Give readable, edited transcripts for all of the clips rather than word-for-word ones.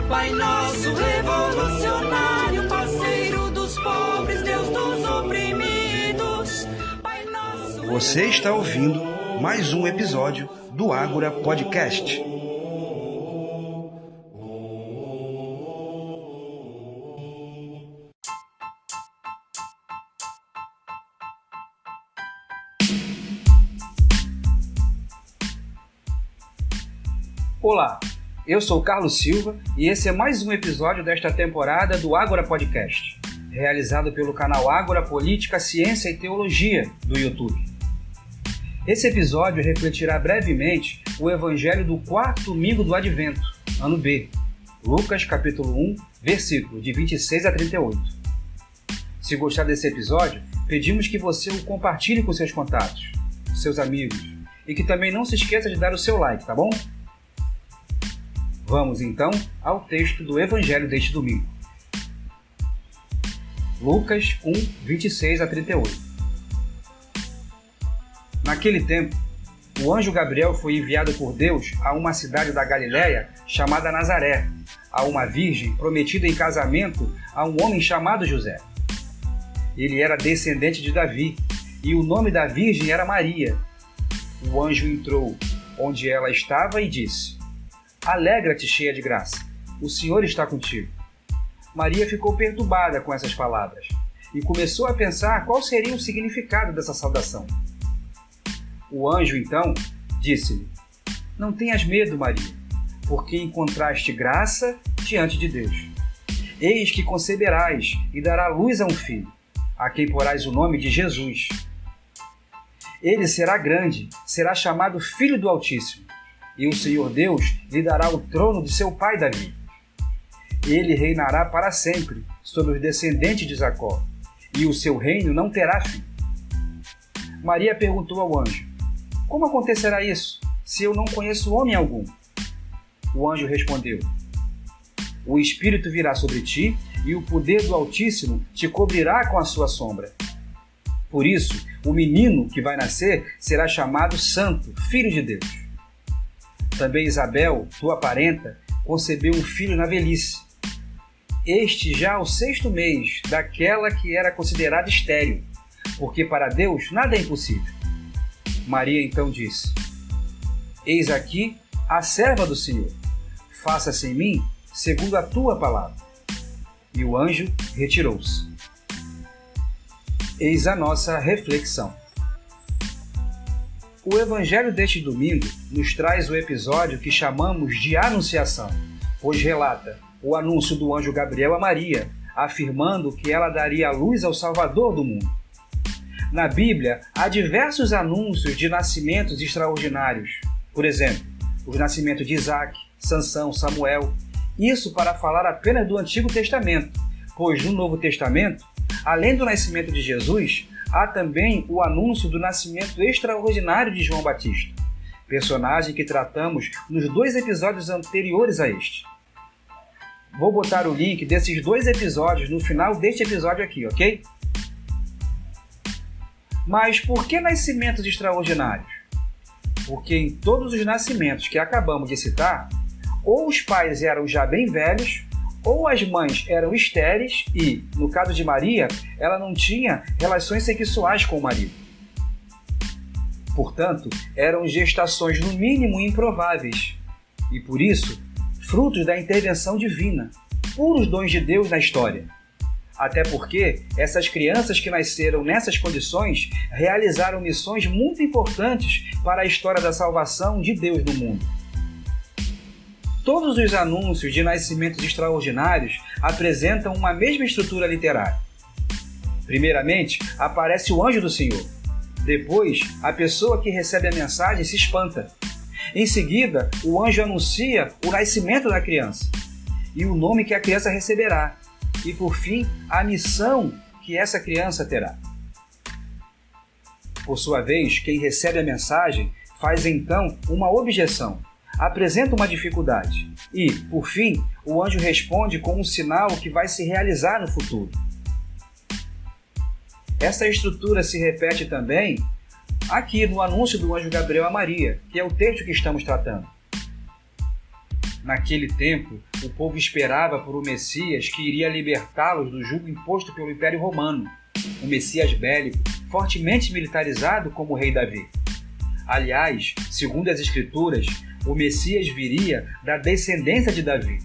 Pai nosso revolucionário, parceiro dos pobres, Deus dos oprimidos. Pai nosso... Você está ouvindo mais um episódio do Ágora Podcast. Olá, eu sou Carlos Silva e esse é mais um episódio desta temporada do Ágora Podcast, realizado pelo canal Ágora Política, Ciência e Teologia do YouTube. Esse episódio refletirá brevemente o Evangelho do quarto domingo do Advento, ano B, Lucas capítulo 1, versículo de 26 a 38. Se gostar desse episódio, pedimos que você o compartilhe com seus contatos, seus amigos, e que também não se esqueça de dar o seu like, tá bom? Vamos então ao texto do Evangelho deste domingo. Lucas 1, 26 a 38. Naquele tempo, o anjo Gabriel foi enviado por Deus a uma cidade da Galiléia chamada Nazaré, a uma virgem prometida em casamento a um homem chamado José. Ele era descendente de Davi, e o nome da virgem era Maria. O anjo entrou onde ela estava e disse: Alegra-te, cheia de graça, o Senhor está contigo. Maria ficou perturbada com essas palavras e começou a pensar qual seria o significado dessa saudação. O anjo, então, disse-lhe: Não tenhas medo, Maria, porque encontraste graça diante de Deus. Eis que conceberás e dará luz a um filho, a quem porás o nome de Jesus. Ele será grande, será chamado Filho do Altíssimo. E o Senhor Deus lhe dará o trono de seu pai Davi. Ele reinará para sempre sobre os descendentes de Jacó, e o seu reino não terá fim. Maria perguntou ao anjo: Como acontecerá isso, se eu não conheço homem algum? O anjo respondeu: O Espírito virá sobre ti, e o poder do Altíssimo te cobrirá com a sua sombra. Por isso, o menino que vai nascer será chamado Santo, Filho de Deus. Também Isabel, tua parenta, concebeu um filho na velhice. Este já ao 6º mês daquela que era considerada estéril, porque para Deus nada é impossível. Maria então disse: Eis aqui a serva do Senhor, faça-se em mim segundo a tua palavra. E o anjo retirou-se. Eis a nossa reflexão. O Evangelho deste domingo nos traz o episódio que chamamos de Anunciação, pois relata o anúncio do anjo Gabriel a Maria, afirmando que ela daria a luz ao Salvador do mundo. Na Bíblia, há diversos anúncios de nascimentos extraordinários. Por exemplo, os nascimentos de Isaac, Sansão, Samuel. Isso para falar apenas do Antigo Testamento, pois no Novo Testamento, além do nascimento de Jesus, há também o anúncio do nascimento extraordinário de João Batista, personagem que tratamos nos 2 episódios anteriores a este. Vou botar o link desses 2 episódios no final deste episódio aqui, ok? Mas por que nascimentos extraordinários? Porque em todos os nascimentos que acabamos de citar, ou os pais eram já bem velhos, ou as mães eram estéreis e, no caso de Maria, ela não tinha relações sexuais com o marido. Portanto, eram gestações no mínimo improváveis e, por isso, frutos da intervenção divina, puros dons de Deus na história. Até porque essas crianças que nasceram nessas condições realizaram missões muito importantes para a história da salvação de Deus no mundo. Todos os anúncios de nascimentos extraordinários apresentam uma mesma estrutura literária. Primeiramente, aparece o anjo do Senhor. Depois, a pessoa que recebe a mensagem se espanta. Em seguida, o anjo anuncia o nascimento da criança e o nome que a criança receberá. E, por fim, a missão que essa criança terá. Por sua vez, quem recebe a mensagem faz então uma objeção, apresenta uma dificuldade e, por fim, o anjo responde com um sinal que vai se realizar no futuro. Essa estrutura se repete também aqui no anúncio do anjo Gabriel a Maria, que é o texto que estamos tratando. Naquele tempo, o povo esperava por um Messias que iria libertá-los do jugo imposto pelo Império Romano, um Messias bélico, fortemente militarizado como o rei Davi. Aliás, segundo as Escrituras, o Messias viria da descendência de Davi.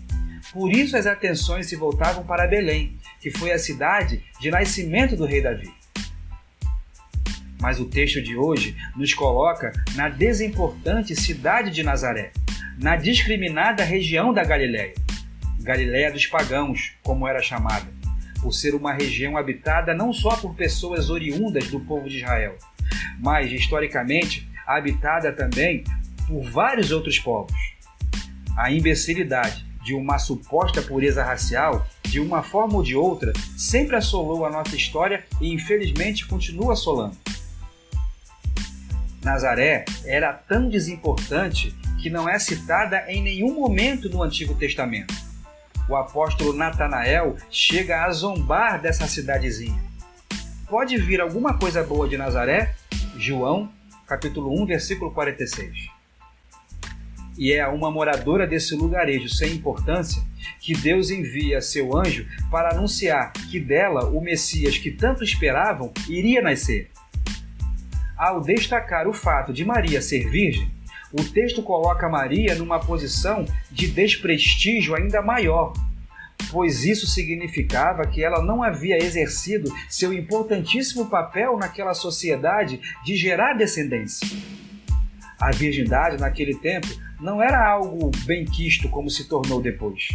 Por isso as atenções se voltavam para Belém, que foi a cidade de nascimento do rei Davi. Mas o texto de hoje nos coloca na desimportante cidade de Nazaré, na discriminada região da Galileia, Galileia dos pagãos, como era chamada, por ser uma região habitada não só por pessoas oriundas do povo de Israel, mas, historicamente, habitada também por vários outros povos. A imbecilidade de uma suposta pureza racial, de uma forma ou de outra, sempre assolou a nossa história e, infelizmente, continua assolando. Nazaré era tão desimportante que não é citada em nenhum momento no Antigo Testamento. O apóstolo Natanael chega a zombar dessa cidadezinha. Pode vir alguma coisa boa de Nazaré? João, capítulo 1, versículo 46. E é a uma moradora desse lugarejo sem importância que Deus envia seu anjo para anunciar que dela o Messias que tanto esperavam iria nascer. Ao destacar o fato de Maria ser virgem, o texto coloca Maria numa posição de desprestígio ainda maior, pois isso significava que ela não havia exercido seu importantíssimo papel naquela sociedade de gerar descendência. A virgindade naquele tempo não era algo benquisto como se tornou depois.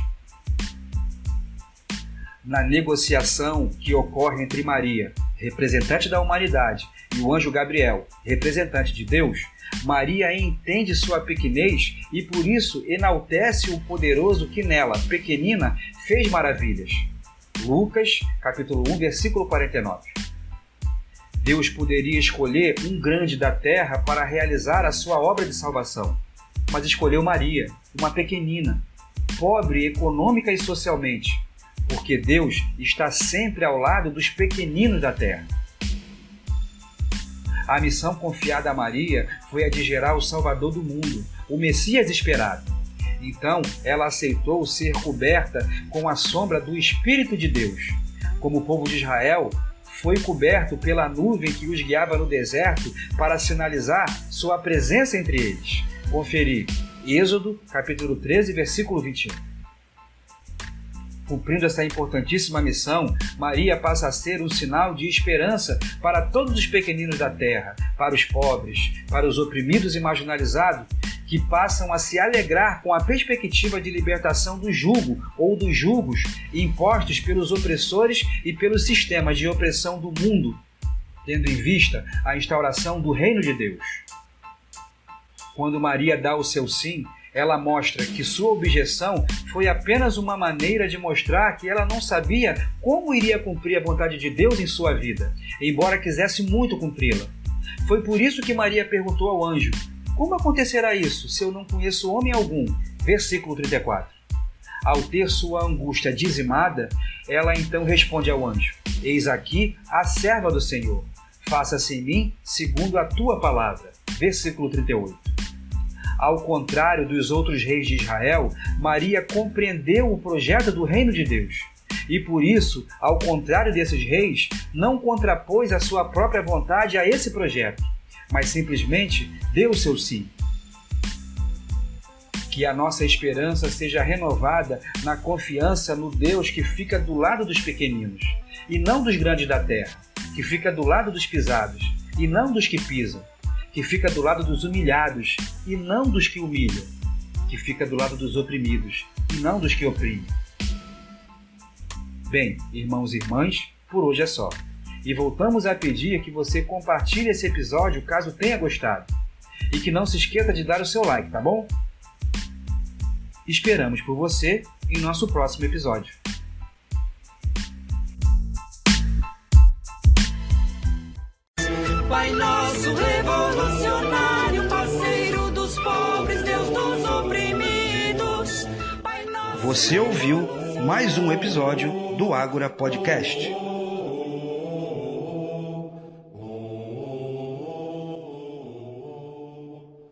Na negociação que ocorre entre Maria, representante da humanidade, e o anjo Gabriel, representante de Deus, Maria entende sua pequenez e por isso enaltece o poderoso que nela, pequenina, fez maravilhas. Lucas, capítulo 1, versículo 49. Deus poderia escolher um grande da terra para realizar a sua obra de salvação, mas escolheu Maria, uma pequenina, pobre econômica e socialmente, porque Deus está sempre ao lado dos pequeninos da terra. A missão confiada a Maria foi a de gerar o Salvador do mundo, o Messias esperado. Então, ela aceitou ser coberta com a sombra do Espírito de Deus. Como o povo de Israel, foi coberto pela nuvem que os guiava no deserto para sinalizar sua presença entre eles. Conferir Êxodo, capítulo 13, versículo 21. Cumprindo essa importantíssima missão, Maria passa a ser um sinal de esperança para todos os pequeninos da terra, para os pobres, para os oprimidos e marginalizados, que passam a se alegrar com a perspectiva de libertação do jugo ou dos jugos impostos pelos opressores e pelos sistemas de opressão do mundo, tendo em vista a instauração do reino de Deus. Quando Maria dá o seu sim, ela mostra que sua objeção foi apenas uma maneira de mostrar que ela não sabia como iria cumprir a vontade de Deus em sua vida, embora quisesse muito cumpri-la. Foi por isso que Maria perguntou ao anjo: como acontecerá isso, se eu não conheço homem algum? Versículo 34. Ao ter sua angústia dizimada, ela então responde ao anjo: eis aqui a serva do Senhor, faça-se em mim segundo a tua palavra. Versículo 38. Ao contrário dos outros reis de Israel, Maria compreendeu o projeto do reino de Deus. E por isso, ao contrário desses reis, não contrapôs a sua própria vontade a esse projeto, mas simplesmente deu o seu sim. Que a nossa esperança seja renovada na confiança no Deus que fica do lado dos pequeninos, e não dos grandes da terra, que fica do lado dos pisados, e não dos que pisam, que fica do lado dos humilhados e não dos que humilham, que fica do lado dos oprimidos e não dos que oprimem. Bem, irmãos e irmãs, por hoje é só. E voltamos a pedir que você compartilhe esse episódio caso tenha gostado. E que não se esqueça de dar o seu like, tá bom? Esperamos por você em nosso próximo episódio. Pai nosso revolucionário, parceiro dos pobres, Deus dos oprimidos. Pai nosso... Você ouviu mais um episódio do Ágora Podcast.